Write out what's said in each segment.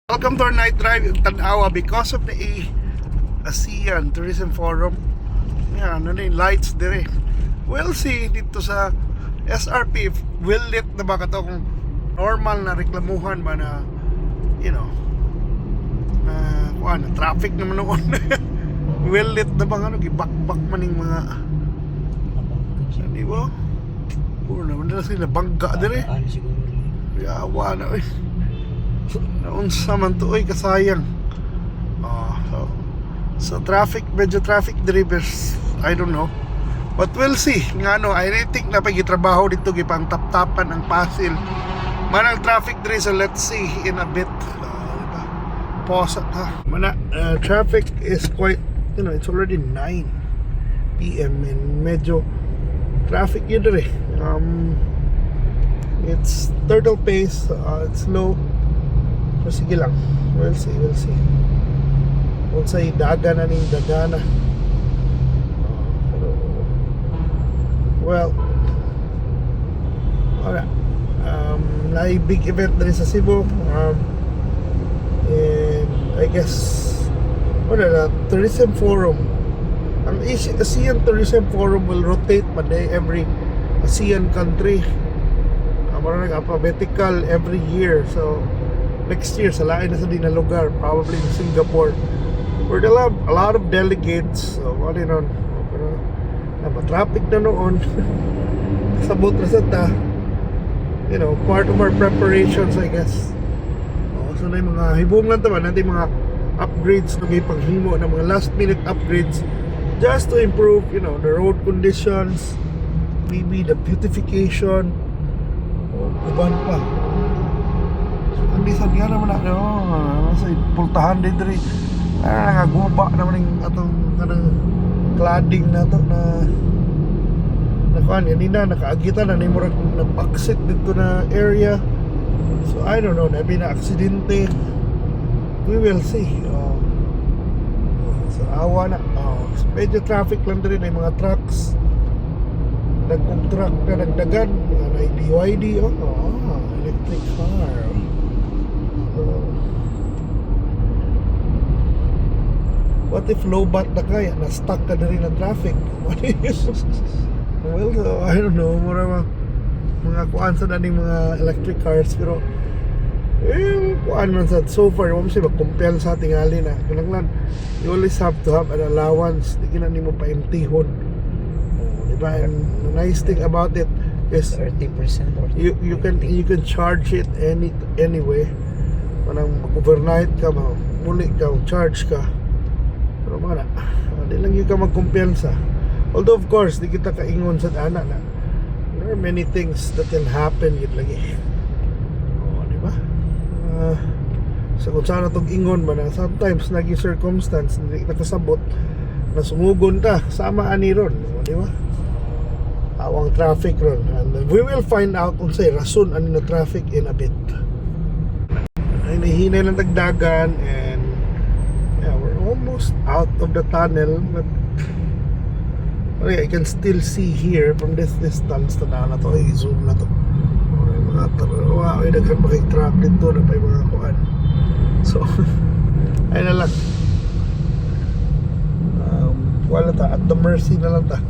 Welcome to our night drive in Tanawa because of the ASEAN Tourism Forum. Yan, ano yung lights dire. We'll see dito sa SRP if will lit na ba katong normal na reklamuhan ba na na traffic naman noon. Will lit na ba gibakbak man yung mga di ba? Puro naman na sila bangga dire. Yawa na naunsa man to kasayang. So traffic, medyo traffic drivers, I don't know, but we'll see. I think na pagitrabaho dito gipang tap-tapan ang Pasil manang traffic diri, so let's see in a bit. Diba? Pause ha. Traffic is quite, it's already 9 PM and medyo traffic yun diri. It's turtle pace, it's slow. So sige lang, we'll see. Kung sa'y daga na ning dagana. Well, alright. May big event na rin sa Cebu. And I guess Tourism Forum. Ang ASEAN Tourism Forum will rotate pa day every ASEAN country. Marang alphabetical every year. So next year, sa lain na sa din na lugar, probably in Singapore, where they'll have a lot of delegates. So, traffic na noon. Sabot na sa ta. Part of our preparations, I guess. So, na yung mga hibong lang naman, natin mga upgrades na may panghimo, na mga last minute upgrades, just to improve, the road conditions, maybe the beautification, uban pa. Hindi sa niya naman sa pultahan din rin nangaguba naman yung atong cladding na to na yan na nakaagita na murag napaksit dito na area. So I don't know, nabi na aksidente, we will see. So awa na. So, medyo traffic lang din ay mga trucks, nagkong-truck na nagdagan na BYD. Electric car. What if low-bat na kaya? Na-stuck ka na rin ng traffic? Well, I don't know. Mga kuan sa daning mga electric cars. Pero kuan man sa so far, wala siya mag-compel sa ating alin na. Kunanglan, you always have to have an allowance. Di ka na mo pa-emptyhon. Diba? And the nice thing about it is 30% or you can charge it anyway. Manang mag-overnight ka, muli ka, charge ka. Pero hindi lang yung ka magkumpiyansa. Although of course, di kita kaingon sa anak na there are many things that can happen yun lagi. Di ba? So kung saan itong ingon ba na sometimes naging circumstance hindi nakasabot na sumugon ka, sama ani ron. Di ba? Awang traffic ron. And we will find out kung sa'y rason ani na traffic in a bit. Ay nahihinay lang dagdagan and we're almost out of the tunnel, but I can still see here from this distance na to, zoom na to. Wow, naghan pa kay truck dito na pa yung mga kuan. So ay na lang, wala ta, at the mercy na lang ta.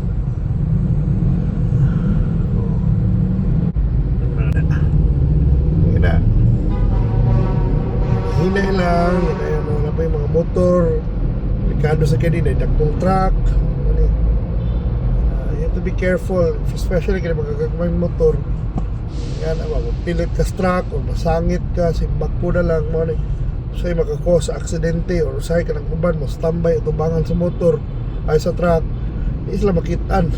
Hinay lang, wala pa yung mga motor, likado sa kanina, dakong truck. You have to be careful, especially kaya magagagmay motor. Yan, pilit ka sa truck o masangit ka, simbak po na lang mo sa'yo makakos sa aksidente or sa'yo ka ng uban mo standby o tubangan sa motor ay sa truck, hindi sila makitaan.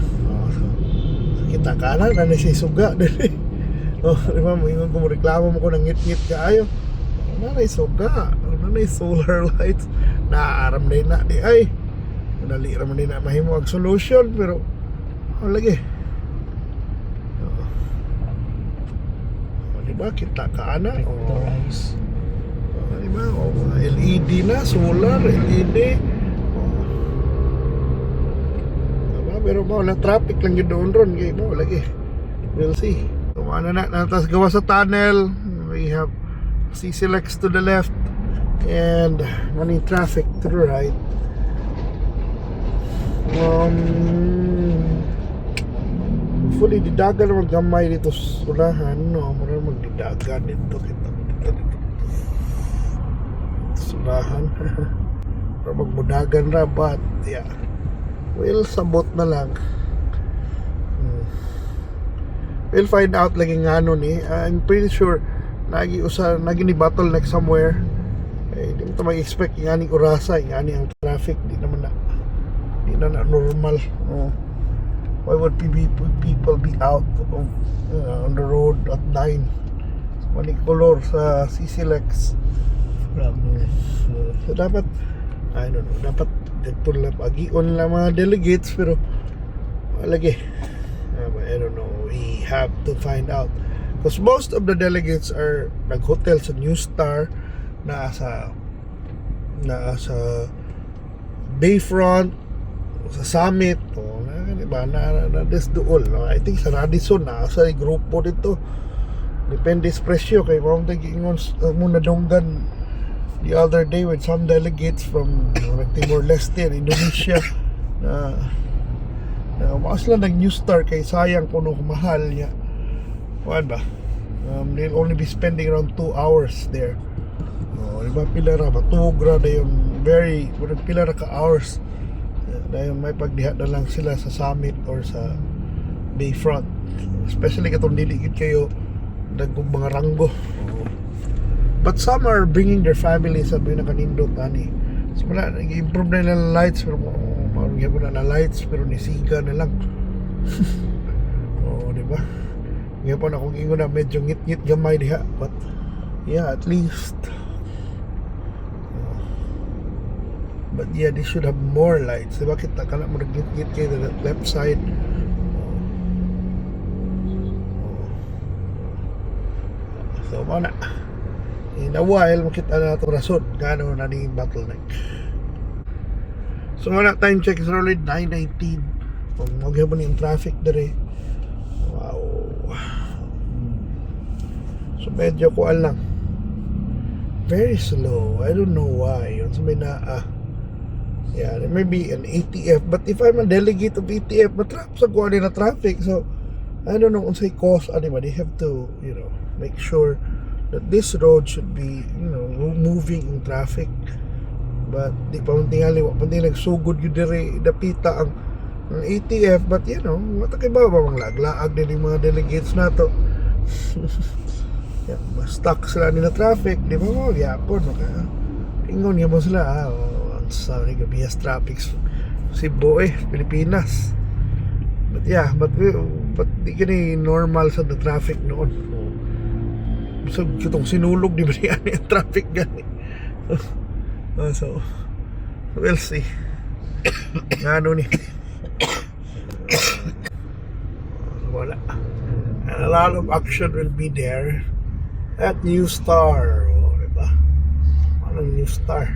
Kita ka na siya suga din. Diba, maingon ko mo reklamo mo ko ng ngit-ngit ka ayo. Nanay suga, nanay solar lights, naaram na na di ay madali raman din na mahimo ang solution, pero lagi diba kita ka na diba, LED na, solar, LED diba, pero wala traffic lang yun doon ron lagi, we'll see. So, natas gawa sa tunnel, we have CCLX to the left, and running traffic to the right. Hopefully didagan na maggamay dito sa unahan, no? Muna magdidagan dito kita dito sa unahan. Para magmudagan ra, but yeah, we'll sabot na lang. We'll find out lagi nga ano ni. I'm pretty sure nagi ni bottleneck somewhere. Hindi mo mag-expect yung aning orasa, yung aning ang traffic, di na normal. Why would people be out on the road at 9? Manicolor sa CCLEX. So dapat, I don't know, dapat dito lang pag-ion lang mga delegates, pero lagi, I don't know, we have to find out. Because most of the delegates are nag-hotel sa New Star, na sa Bayfront, sa Summit, diba, na this dool, no? I think sa Radisson na sa grupo dito, depende sa presyo kay mong tag-ingon muna donggan the other day with some delegates from Timor-Leste and Indonesia na mas lang nag-New Star kay sayang kuno mahal niya. Kuan ba? They'll only be spending around 2 hours there. Diba pila ra matug ra dayon, very pila ra ka hours. Dayon may pagdiha na lang sila sa Summit or sa Bayfront. Especially katong dili gid kayo dagkog mga ranggo. But some are bringing their families at na kanindot ani. So wala, nag-improve na lang lights, pero marunong mo na lights, pero nisiga na lang. Diba? Ngayon po na kung ingon na medyo ngit-ngit gamay diha, but yeah, at least but yeah, they should have more lights. Diba kita ka na mo nag-ngit-ngit kayo the left side. So mana in a while makita na itong rason gano'n na ni bottleneck. So wala, time check is already 9:19. Kung magyabon yung traffic dere, wow. So medyo kuan lang, very slow. I don't know why. So may yeah, there may be an ATF, but if I'm a delegate of ATF, matrap sa kuan na traffic. So I don't know kung say cause anybody, they have to, you know, make sure that this road should be, you know, moving in traffic. But di pa man tingali, wa pa din nagsugod yun dire dapita ang ATF. But you know, matakay ba mga laglaag din yung mga delegates na to. Yeah, stuck sila nila traffic, di ba mo gyapon kaya ingon niya mo sila sorry gabias traffic Cebu Pilipinas. But yeah, but di kini normal sa the traffic noon. So kitong sinulog di ba yan yung traffic gani. So we'll see. Ano ni wala, and a lot of action will be there at New Star. Diba? Anong New Star?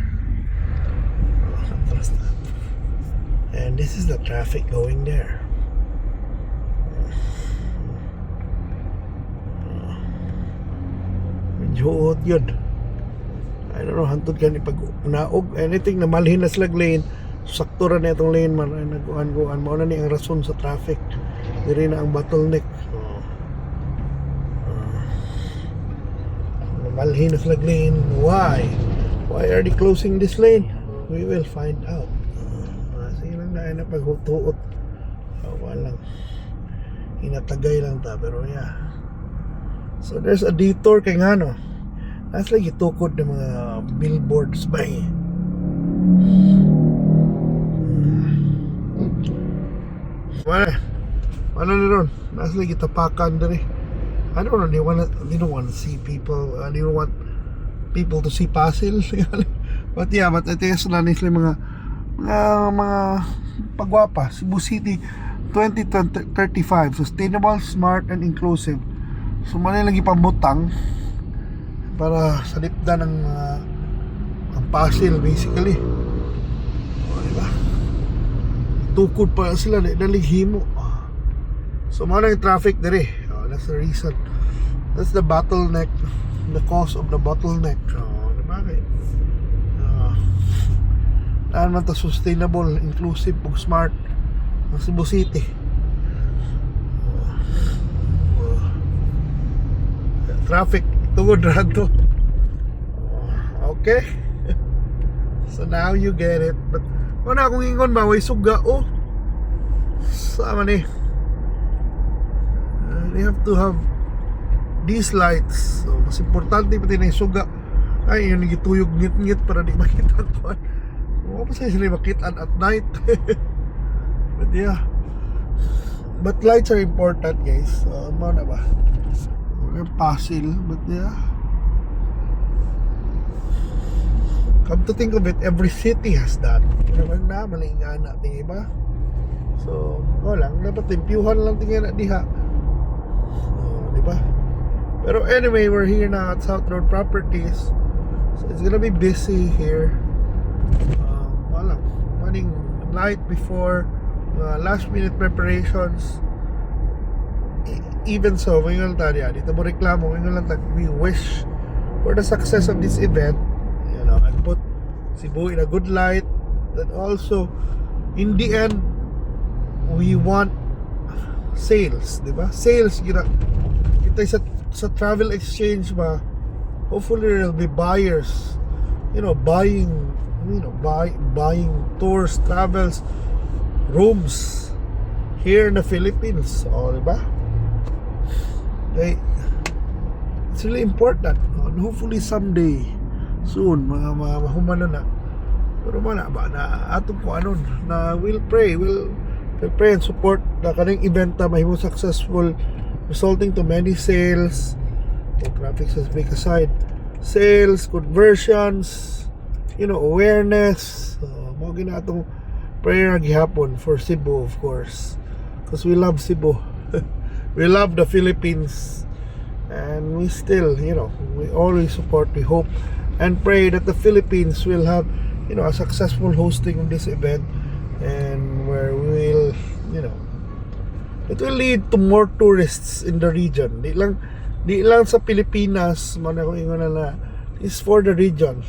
And this is the traffic going there. Medyo yun. I don't know, hantod ka ni pag naog anything na malhin na slag lane, sakto ra na itong lane man nag-uan mo na ni ang rason sa traffic. Diri na ang bottleneck. Malhin na slag lane. Why are they closing this lane? We will find out. Sige lang na paghutuot. Walang inatagay lang ta, pero yeah. So there's a detour kay ngano. Nasa lagi tukod ng mga billboards ba eh. Wala na ron. Nasa lagi tapakan dere. I don't know, they don't want to see people. They don't want people to see Pasil. But yeah, but ito yung sila mga pagwapa. Cebu City 2035, sustainable, smart, and inclusive. So man lagi pambutang para sa lipda ng ang Pasil basically. Diba? Tukod pa sila nalighimo. So man yung traffic dire. That's the reason. That's the bottleneck, the cause of the bottleneck. Diba? kinahanglan man ta sustainable, inclusive ug smart ang Cebu City. Traffic tungod ra to. Okay. So now you get it. But wala akong ingon ba way suga oh. Sama ni. They have to have these lights. So mas importante pati na yung suga. Ay yun gituyog ngit-ngit para di makita ko. Oo pa sila makita at night. But yeah. But lights are important guys. Ano na ba? Puzzle, but yeah. Come to think of it, every city has that. Naman na, malingaan natin iba. So, wala, dapat timpiyuhan lang tingin na diha. So, diba? Pero anyway, we're here now at South Road Properties. So, it's gonna be busy here. Wala, running night before, last minute preparations. Even so, ngayon lang tayo dito mo reklamo, ngayon lang tayo, we wish for the success of this event, you know, and put Cebu in a good light, that also in the end we want sales, di ba? Sales, kita sa travel exchange ba, hopefully there will be buyers, you know, buying tours, travels, rooms here in the Philippines, di ba? Okay. It's really important, and hopefully someday soon mga mahumano na. Pero mana ba na atong ko anon na we'll pray and support na kaning event na mahimo successful, resulting to many sales. Graphics has big aside, sales, conversions, you know, awareness. Mo gina atong prayer gihapon for Cebu, of course, because we love Cebu. We love the Philippines, and we still, you know, we always support, we hope and pray that the Philippines will have, you know, a successful hosting of this event, and where we will, you know, it will lead to more tourists in the region. Di lang sa Pilipinas, man ako ingon na is for the region.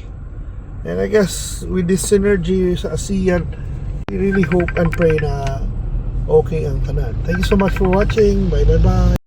And I guess with this synergy sa ASEAN, we really hope and pray na okay ang tanan. Thank you so much for watching. Bye.